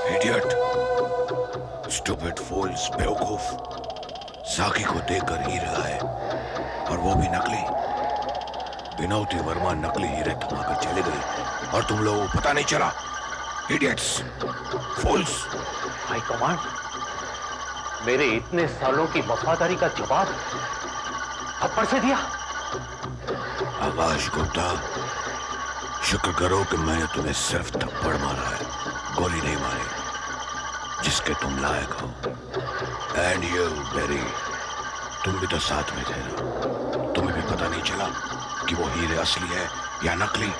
Idiot, stupid फूल्स, बेवकूफ। साकी को देखकर हीरे आए और वो भी नकली। बिनौती वर्मा नकली हीरे थमाकर चले गई और तुम लोगों को पता नहीं चला। इडियट्स, फूल्स। हाई कमांड, मेरे इतने सालों की वफादारी का जवाब थप्पड़ से दिया। आकाश गुप्ता, शुक्र करो कि मैंने तुम्हें सिर्फ थप्पड़ मारा है, गोली नहीं मारी, जिसके तुम लायक हो। एंड यू बेरी, तुम भी तो साथ में थे ना, तुम्हें भी पता नहीं चला कि वो हीरे असली है या नकली।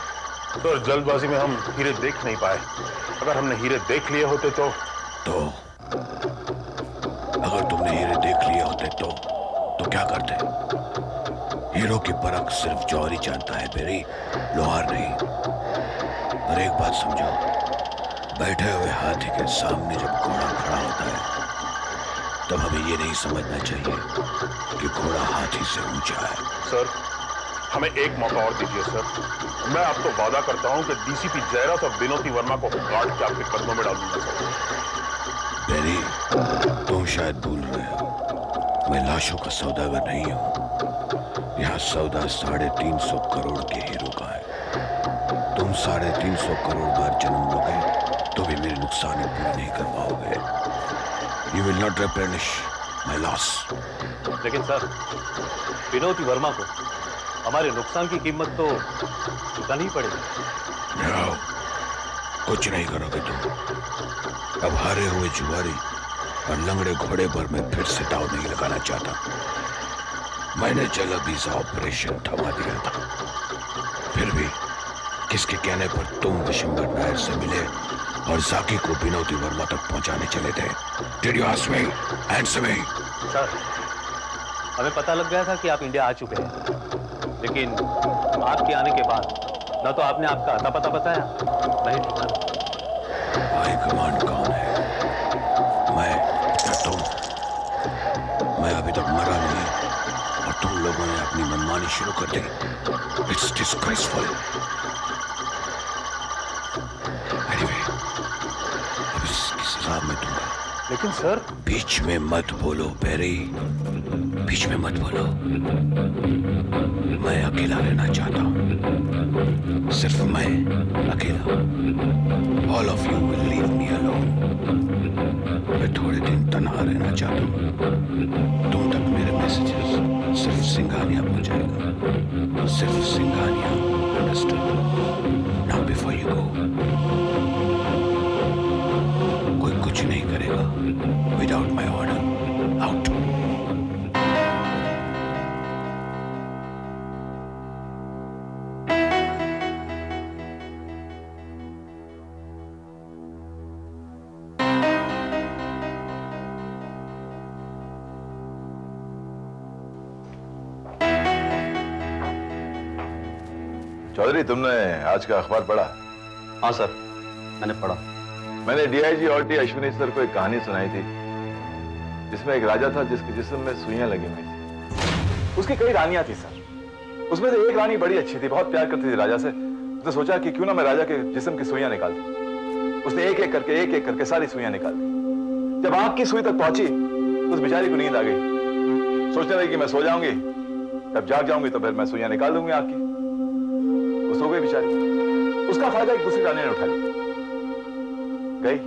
तो जल्दबाजी में हम हीरे देख नहीं पाए। अगर हमने हीरे देख लिए होते तो अगर तुमने हीरे देख लिए होते तो क्या करते? हीरो की परख सिर्फ जौहरी जानता है बेरी, लोहार नहीं। पर एक बात समझो, बैठे हुए हाथी के सामने जब घोड़ा खड़ा होता है तब हमें ये नहीं समझना चाहिए कि घोड़ा हाथी से ऊंचा है। सर, हमें एक मौका और दीजिए सर। मैं आपको वादा करता हूं कि डीसीपी जयराज और विनोदी वर्मा को काट के आपके कदमों में डालूंगा सर। बेरी, तुम शायद भूल रहे हो, मैं लाशों का सौदागर नहीं हूं। यहाँ सौदा 350 करोड़ के हीरो का है। तुम 350 करोड़ बार जन्म लोगे तो भी मेरे नुकसान पूरे नहीं कर पाओगे। You will not replenish my loss. लेकिन सर, विनोदी वर्मा को हमारे नुकसान की कीमत तो चुकानी ही पड़ेगी। जाओ, कुछ नहीं करोगे तुम। अब हारे हुए जुआरी और लंगड़े घोड़े पर मैं फिर से दाव नहीं लगाना चाहता। मैंने जलबीजा ऑपरेशन थमा दिया था, फिर भी किसके कहने पर तुम विशंबर नायर से मिले और जाकी को विनोदी वर्मा तक पहुंचाने चले थे? Did you ask me? Answer me. Sir, हमें पता लग गया था कि आप इंडिया आ चुके हैं, लेकिन आपके आने के बाद न तो आपने आपका अता पता बताया, न ही ठिकाना। हाई कमांड कौन है, मैं या तुम? मैं अभी तक मरा नहीं और तुम लोगों ने अपनी मनमानी शुरू कर दी। It's disgraceful. एनीवे, अब इसकी सजा मैं दूंगा। लेकिन सर, बीच में मत बोलो बेरी, बीच में मत बोलो। मैं अकेला रहना चाहता हूं, सिर्फ मैं अकेला। All of you will leave me alone. मैं थोड़े दिन तन्हा रहना चाहता हूं। तुम तक मेरे मैसेजेस सिर्फ सिंघानिया पहुंचाएगा, सिर्फ Singhania. Understood? Now before you go, कोई कुछ नहीं करेगा without my order. Out. Chaudhary, तुमने आज का अखबार पढ़ा? हाँ सर, मैंने पढ़ा। मैंने डीआईजी ऑर्टी अश्विनी सर को एक कहानी सुनाई थी जिसमें एक राजा था जिसके जिस्म में सुइयां लगी हुई थी। उसकी कई रानियां थी सर। उसमें से एक रानी बड़ी अच्छी थी, बहुत प्यार करती थी राजा से। उसने सोचा कि क्यों ना मैं राजा के जिस्म की सुइयां निकाल दूं। उसने एक एक करके सारी सुइयां निकाल दी। जब आंख की सुई तक पहुंची तो उस बेचारी को नींद आ गई। सोचने लगी कि मैं सो जाऊंगी, जब जाग जाऊंगी तो फिर मैं सुइयां निकाल दूंगी आंख की। वो सो गई बेचारी। उसका फायदा एक दूसरी रानी ने उठा लिया, गई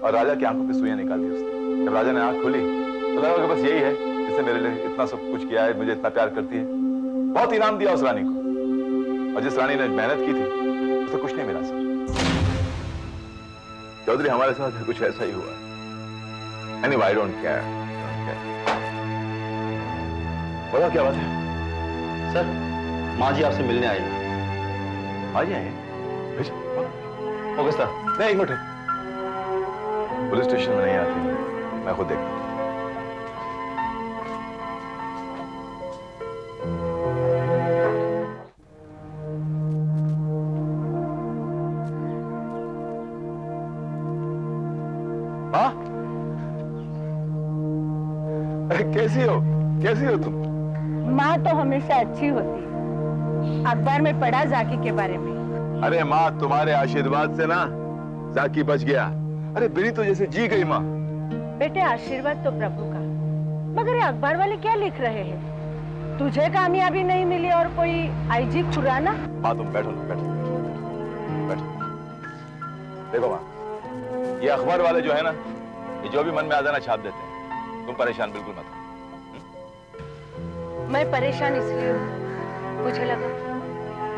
और राजा की आंखों की सुइयां निकाल दी उसने। जब राजा ने आंख खोली तो लगा कि बस यही है जिसने मेरे लिए इतना सब कुछ किया है, मुझे इतना प्यार करती है। बहुत इनाम दिया उस रानी को, और जिस रानी ने मेहनत की थी उसे कुछ नहीं मिला सर। चौधरी, हमारे साथ कुछ ऐसा ही हुआ। Anyway, I don't care. बोला क्या बात है? सर, माँ जी आपसे मिलने आई हैं। आ जाए। ऑगस्टा, नहीं, एक मिनट। पुलिस स्टेशन में नहीं आती, मैं खुद देखता हूं। हाँ? कैसी हो तुम? माँ तो हमेशा अच्छी होती है। अखबार में पढ़ा जाकी के बारे में, अरे माँ, तुम्हारे आशीर्वाद से ना जाकी बच गया। अरे बिनी तो जैसे जी गई माँ। बेटे आशीर्वाद तो प्रभु का, मगर ये अखबार वाले क्या लिख रहे हैं? तुझे कामयाबी नहीं मिली और कोई आईजी खुराना? माँ तुम बैठो ना, बैठो बैठो। देखो माँ, ये अखबार वाले जो है ना, ये जो भी मन में आ जाना छाप देते हैं। तुम परेशान बिल्कुल मत हो। मैं परेशान इसलिए हूँ, मुझे लगा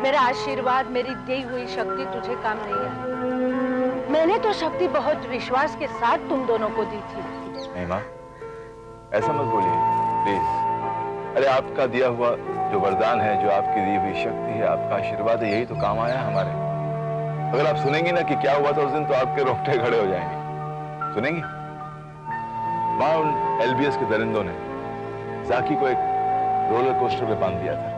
मेरा आशीर्वाद, मेरी दी हुई शक्ति तुझे काम नहीं आई। मैंने तो शक्ति बहुत विश्वास के साथ तुम दोनों को दी थी। नहीं माँ, ऐसा मत बोलिए प्लीज। अरे आपका दिया हुआ जो वरदान है, जो आपकी दी हुई शक्ति है, आपका आशीर्वाद है, यही तो काम आया हमारे। अगर आप सुनेंगी ना कि क्या हुआ था उस दिन, तो आपके रोंगटे खड़े हो जाएंगे। सुनेंगी माँ? उन एलबीएस के दरिंदों ने जाकी को एक रोलर कोस्टर पे बांध दिया था।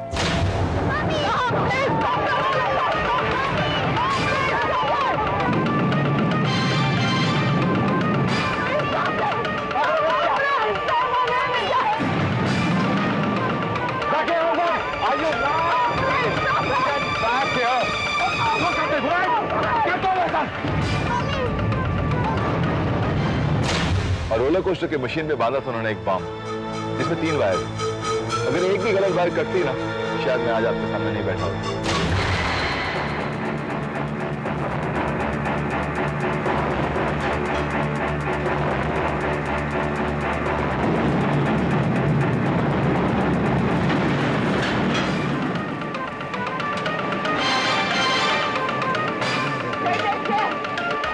और रोलर कोस्टर के मशीन पे बांधा था उन्होंने एक बम, जिसमें 3 वायर थे। अगर एक भी गलत वायर कटती ना, शायद मैं आज आपके सामने नहीं बैठा होता।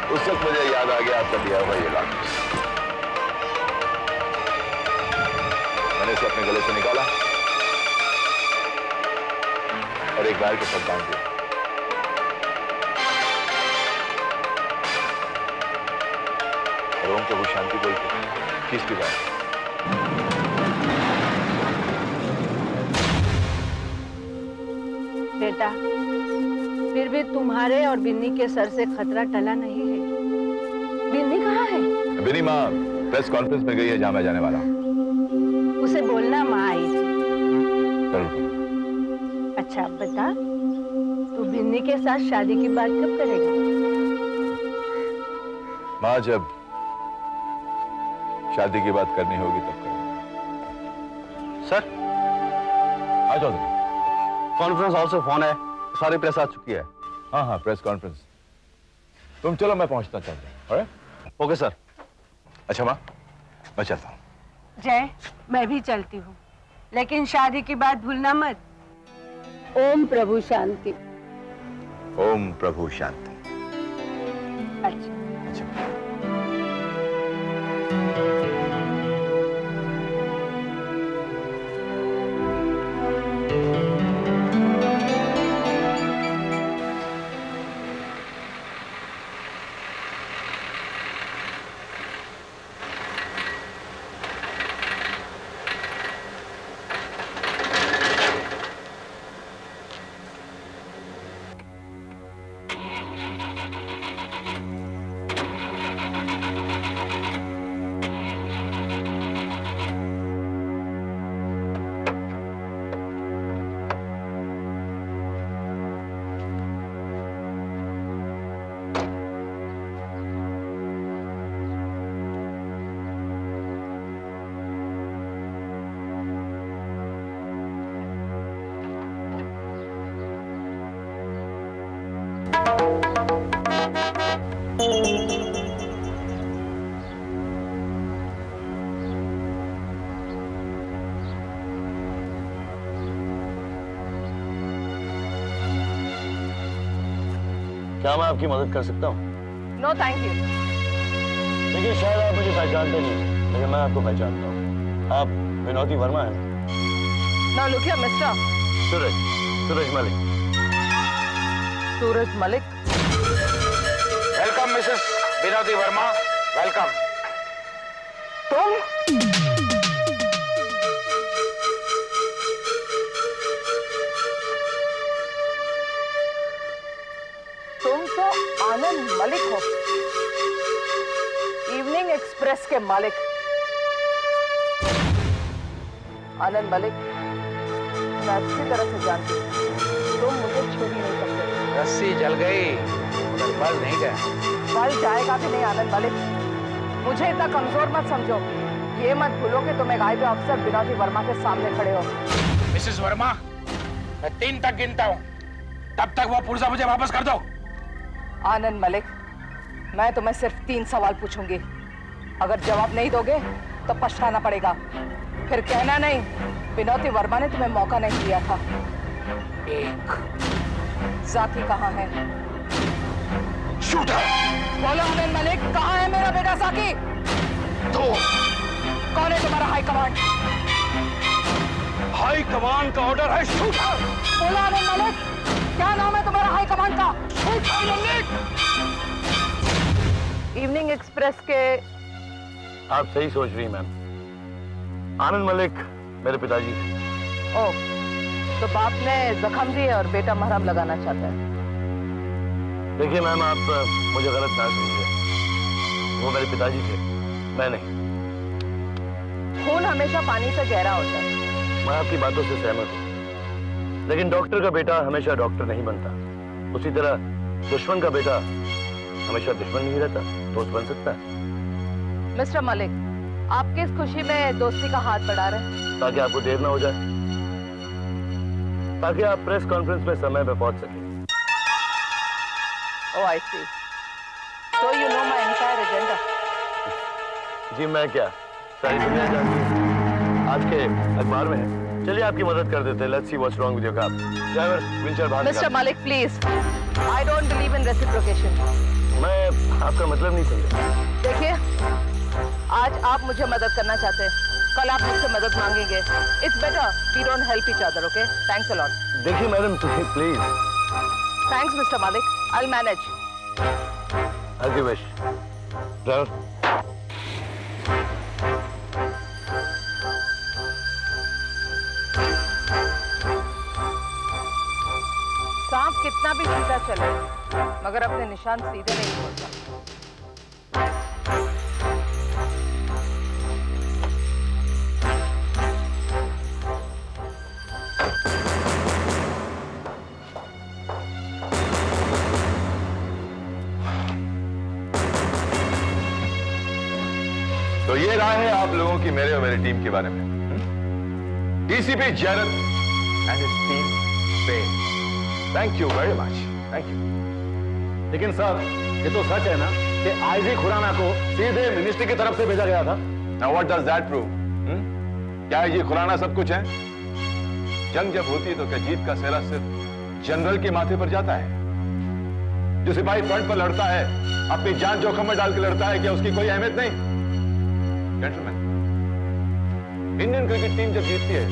उस वक्त मुझे याद आ गया आपका दिया हुआ ये लाख। मैंने इसे अपने गले से निकाला और एक वायर के साथ बांध दिया। और ओम प्रभु शांति बोल के खींच की वायर। बेटा, फिर भी तुम्हारे और बिन्नी के सर से खतरा टला नहीं है। बिन्नी कहाँ है? बिनी माँ प्रेस कॉन्फ्रेंस में गई है, जहां मैं जाने वाला हूँ। उसे बोलना माँ आई थी। जरूर। अच्छा अब बता, तू बिन्नी के साथ शादी की बात कब करेगा? माँ जब शादी की बात करनी होगी तब करेंगे। सर, आ चौधरी। कॉन्फ्रेंस हॉल से फोन है, सारी प्रेस आ चुकी है। हाँ हाँ, प्रेस कॉन्फ्रेंस। तुम चलो, मैं पहुंचता चलता हूँ। Okay sir. अच्छा माँ, मैं चलता हूँ। जय, मैं भी चलती हूँ, लेकिन शादी की बात भूलना मत। ओम प्रभु शांति। ओम प्रभु शांति। अच्छा। अच्छा। क्या मैं आपकी मदद कर सकता हूँ? No thank you. देखिए, शायद आप मुझे पहचानते नहीं, लेकिन मैं आपको पहचानता हूँ। आप विनोदी वर्मा हैं। No look here mister. Suraj Malik. Suraj Malik. Welcome Mrs Vinodi Varma, welcome. तुम? तुम तो आनंद मलिक हो, इवनिंग एक्सप्रेस के मालिक। आनंद मलिक, मैं अच्छी तरह से जानती हूँ तुम मुझे छोड़ नहीं सकते। रस्सी जल गई मगर बल नहीं गया। बल जाएगा भी नहीं आनंद मलिक। मुझे इतना कमजोर मत समझो। ये मत भूलो कि तुम एक आईबी अफसर विनोदी वर्मा के सामने खड़े हो। मिसेस वर्मा, मैं 3 तक गिनता हूँ, तब तक वो पुर्जा मुझे वापस कर दो। आनंद मलिक, मैं तुम्हें सिर्फ 3 सवाल पूछूंगी। अगर जवाब नहीं दोगे तो पछताना पड़ेगा। फिर कहना नहीं विनोदी वर्मा ने तुम्हें मौका नहीं दिया था। 1, जाकी कहाँ है? शूटर। बोलो आनंद मलिक, कहाँ है मेरा बेटा जाकी? 2, कौन है तुम्हारा हाई कमांड? हाई कमान का ऑर्डर है शूटर। बोलो आनंद मलिक, क्या नाम है तुम्हारा हाई कमांड का? शूटर मलिक। इवनिंग एक्सप्रेस के आप सही सोच रही मैम। आनंद मलिक मेरे पिताजी थे। ओह, तो बाप ने जख्म दिए और बेटा मरहम लगाना चाहता है। देखिए मैम, आप मुझे गलत ना समझिए। वो मेरे पिताजी थे, मैं नहीं। खून हमेशा पानी से गहरा होता है। मैं आपकी बातों से सहमत हूँ, लेकिन डॉक्टर का बेटा हमेशा डॉक्टर नहीं बनता। उसी तरह दुश्मन का बेटा हमेशा दुश्मन नहीं रहता, दोस्त बन सकता है। मिस्टर मलिक, आप किस खुशी में दोस्ती का हाथ बढ़ा रहे हैं? ताकि आपको देर ना हो जाए, ताकि आप प्रेस कॉन्फ्रेंस में समय पे पहुंच सकें। Oh, I see. So you know my entire agenda. जी मैं क्या, सारी दुनिया जानती है। आज के अखबार में है। चलिए आपकी मदद कर देते हैं। Let's see what's wrong with your car. Driver, wheelchair बाहर मिस्टर निकाल। Malik please, I don't believe in reciprocation. मैं आपका मतलब नहीं समझा। देखिए, आज आप मुझे मदद करना चाहते हैं, कल आप मुझसे मदद मांगेंगे। It's better we don't help each other, okay? Thanks a lot. देखिए madam, please. Thanks mister Malik, I will manage. As you wish. Driver. सांप कितना भी सीधा चले मगर अपने निशान सीधे नहीं छोड़ता। तो ये राय है आप लोगों की मेरे और मेरी टीम के बारे में। डीसीपी जैरत एंड हिज टीम पे thank you very much. Thank you. लेकिन सर, ये तो सच है ना कि आईजी खुराना को सीधे मिनिस्ट्री की तरफ से भेजा गया था? Now what does that prove? क्या ये खुराना सब कुछ है? जंग जब होती है तो क्या जीत का सेहरा सिर्फ जनरल के माथे पर जाता है? जो सिपाही फ्रंट पर लड़ता है, अपनी जान जोखिम में डाल के लड़ता है, क्या उसकी कोई अहमियत नहीं? जेंटलमैन, इंडियन क्रिकेट टीम जब जीतती है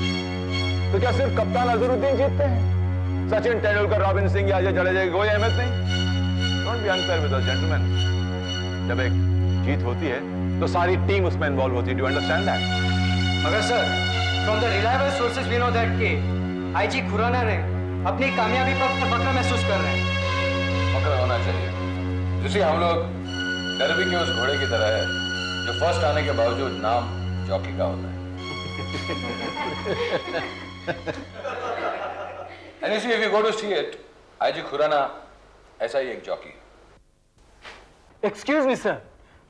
तो क्या सिर्फ कप्तान अजहरुद्दीन जीतते हैं? सचिन तेंदुलकर, रॉबिन सिंह या अजय जडेजा की कोई अहमियत नहीं? Don't be unfair with us gentleman. जब एक जीत होती है तो सारी टीम उसमें इन्वॉल्व होती है। Do understand that? मगर sir, from the reliable sources we know that के आईजी खुराना ने अपनी कामयाबी पर फख्र महसूस कर रहे हैं। फख्र होना चाहिए। जिसे हम लोग डरबी के उस घोड़े की तरह है जो फर्स्ट आने के बावजूद नाम जॉकी का होता है। And you see, if you go to see it, IG Khurana ऐसा ही एक जॉकी है। Excuse me sir,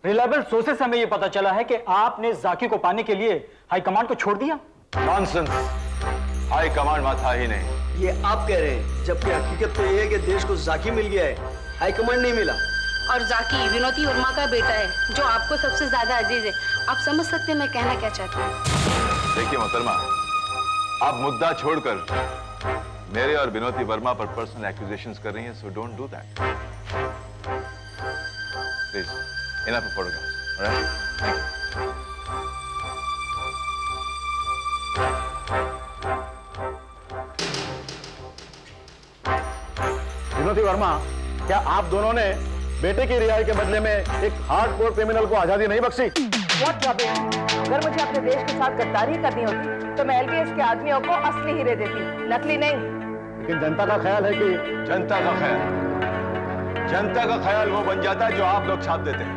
reliable sources से हमें यह पता चला है कि आपने जाकी को पाने के लिए हाई कमांड को छोड़ दिया। नॉनसेंस। हाई कमांड वहां था ही नहीं। ये आप कह रहे हैं, जबकि हकीकत तो ये है कि देश को जाकी मिल गया है, हाई कमांड नहीं मिला। और जाकी विनोदी वर्मा का बेटा है जो आपको सबसे ज्यादा अजीज है। आप समझ सकते हैं मैं कहना क्या चाहती हूँ। देखिए मोहतरमा, आप मुद्दा छोड़कर मेरे और विनोदी वर्मा पर पर्सनल एक्यूजेशंस कर रही हैं, so don't do that please. Enough of photographs, alright? Thank you. विनोदी वर्मा, क्या आप दोनों ने बेटे की रिहाई के बदले में एक हार्डकोर क्रिमिनल को आजादी नहीं बख्शी? What rubbish! अगर मुझे अपने देश के साथ गद्दारी करनी होती तो मैं एलबीएस के आदमियों को असली हीरे देती, नकली नहीं। लेकिन जनता का ख्याल है कि जनता का ख्याल वो बन जाता है जो आप लोग छाप देते हैं।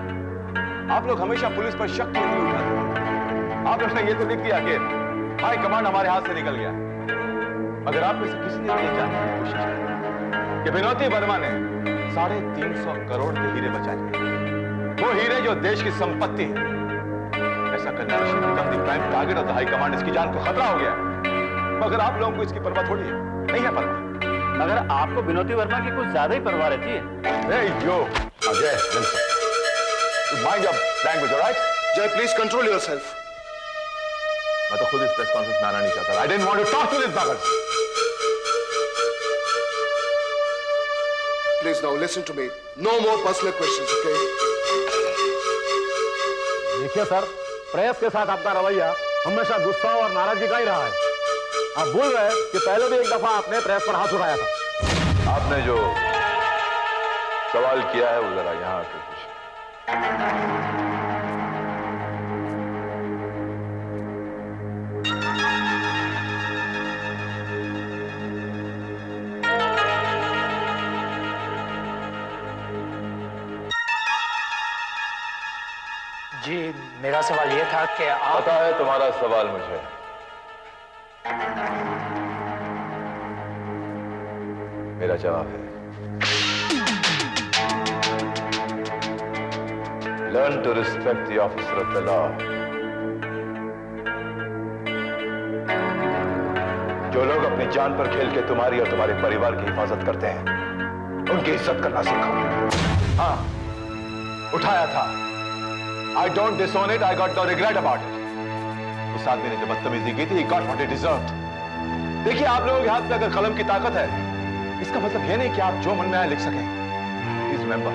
आप लोग हमेशा पुलिस पर शक क्यों नहीं उठाते? आप लोग ने ये तो लिख दिया कि हाई कमांड हमारे हाथ से निकल गया, मगर आप में से किसी ने ये जानने की कोशिश की कि विनोती वर्मा ने 350 करोड़ के हीरे बचा लिए, वो हीरे जो देश की संपत्ति है। ऐसा करने से become the prime target of the high command, इसकी जान को खतरा हो गया, मगर आप लोगों को इसकी परवाह थोड़ी है, नहीं है परवाह। मगर आपको विनोती वर्मा की कुछ ज्यादा ही परवाह रहती है। Hey, yo, Ajay, listen. You mind your language, all right? जय, प्लीज कंट्रोल योरसेल्फ। मैं तो खुद इस प्रेस कॉन्फ्रेंस में आना नहीं चाहता। I didn't want to talk to these buggers. Please now listen to me. No more personal questions, okay? देखिए सर, प्रेस के साथ आपका रवैया हमेशा गुस्सा और नाराजगी का ही रहा है। आप भूल रहे हैं कि पहले भी एक दफा आपने प्रेस पर हाथ उठाया था। आपने जो सवाल किया है वो जरा यहां आके पूछिए। जी, मेरा सवाल ये था कि आप पता है तुम्हारा सवाल मुझे। मेरा जवाब है learn to respect the officer of the law. जो लोग अपनी जान पर खेल के तुम्हारी और तुम्हारे परिवार की हिफाजत करते हैं, उनकी इज्जत करना सीखो। हाँ, उठाया था। I don't disown it, I got no regret about it. उस आदमी ने जो बदतमीजी की थी, he got what he deserved. देखिए, आप लोगों के हाथ में अगर कलम की ताकत है, इसका मतलब यह नहीं कि आप जो मन में आए लिख सकें। Please remember,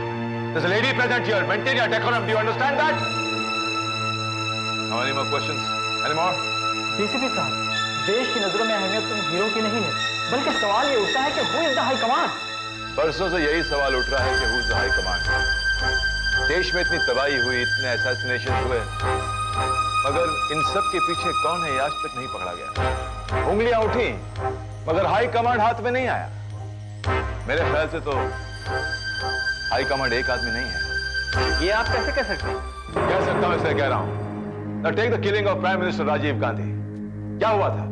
there's a lady present here. Maintain your decorum. Do you understand that? Now, any more questions? Any more? DCP साहब, देश की नजरों में अहमियत तुम हीरो की नहीं है, बल्कि सवाल ये उठता है कि who is the high command? परसों से यही सवाल उठ रहा है कि who is the high command? देश में इतनी तबाही हुई, इतने असैसिनेशन हुए, मगर इन सब के पीछे कौन है, आज तक नहीं पकड़ा गया। उंगलियां उठी, मगर हाई कमांड हाथ में नहीं आया। मेरे ख्याल से तो हाई कमांड एक आदमी नहीं है। ये आप कैसे कह सकते हैं? कह सकता हूं, इसलिए कह रहा हूं। Now take the killing of Prime Minister Rajiv Gandhi. क्या हुआ था?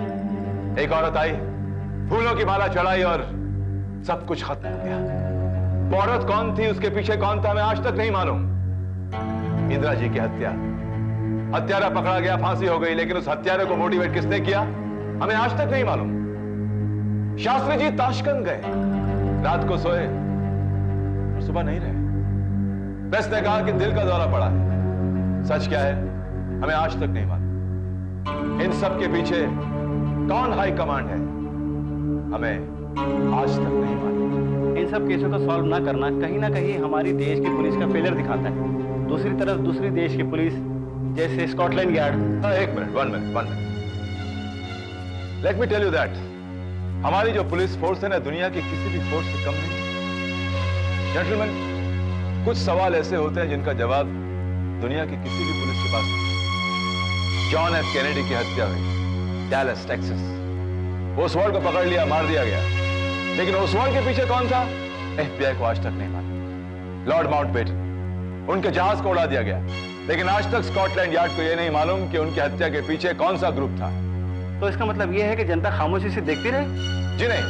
एक औरत आई, फूलों की माला चढ़ाई और सब कुछ खत्म हो गया। वो औरत कौन थी, उसके पीछे कौन था, मैं आज तक नहीं मालूम। इंदिरा जी की हत्या, हत्यारा पकड़ा गया, फांसी हो गई, लेकिन उस हत्यारे को मोटिवेट किसने किया, हमें आज तक नहीं मालूम। शास्त्री जी ताशकंद गए, रात को सोए और सुबह नहीं रहे। प्रेस ने कहा कि दिल का दौरा पड़ा है। सच क्या है, हमें आज तक नहीं मालूम। इन सब के पीछे कौन हाई कमांड है, हमें आज तक नहीं मालूम। इन सब केसों को सॉल्व ना करना कहीं ना कहीं हमारी देश की पुलिस का फेलियर दिखाता है। दूसरी तरफ दूसरी देश की पुलिस जैसे स्कॉटलैंड यार्ड। एक minute, one minute. Let me tell you that हमारी जो पुलिस फोर्स है ना, दुनिया की किसी भी फोर्स से कम नहीं। जेंटलमैन, कुछ सवाल ऐसे होते हैं जिनका जवाब दुनिया की किसी भी पुलिस के पास नहीं। जॉन एफ कैनेडी की हत्या हुई डैलस टेक्सास। ओसवाल्ड को पकड़ लिया, मार दिया गया, लेकिन ओसवाल्ड के पीछे कौन था, एफबीआई को आज तक नहीं मालूम। लॉर्ड माउंटबेटन, उनके जहाज को उड़ा दिया गया, लेकिन आज तक स्कॉटलैंड यार्ड को यह नहीं मालूम कि उनकी हत्या के पीछे कौन सा ग्रुप था। तो इसका मतलब यह है कि जनता खामोशी से देखती रहे? जी नहीं,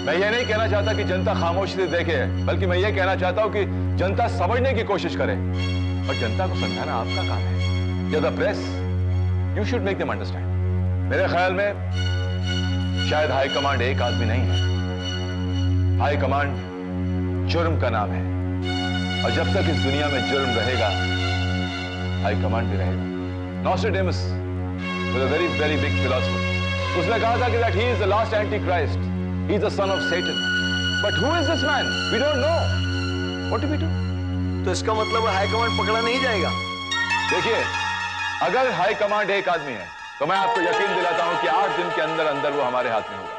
मैं ये नहीं कहना चाहता कि जनता खामोशी से देखे, बल्कि मैं ये कहना चाहता हूं कि जनता समझने की कोशिश करे, और जनता को समझाना आपका काम है। You're the press, you should make them understand। मेरे ख्याल में शायद हाई कमांड एक आदमी नहीं है, हाई कमांड जुर्म का नाम है, और जब तक इस दुनिया में जुर्म रहेगा, हाई कमांड भी रहेगा। नॉस्ट्रेडेमस was a very, very big philosopher. उसने कहा था कि that he is the last antichrist, he is the son of Satan. But who is this man? We don't know. What do we do? तो इसका मतलब high command पकड़ा नहीं जाएगा। देखिए, अगर हाई कमांड एक आदमी है, तो मैं आपको यकीन दिलाता हूं कि 8 दिन के अंदर अंदर वो हमारे हाथ में होगा।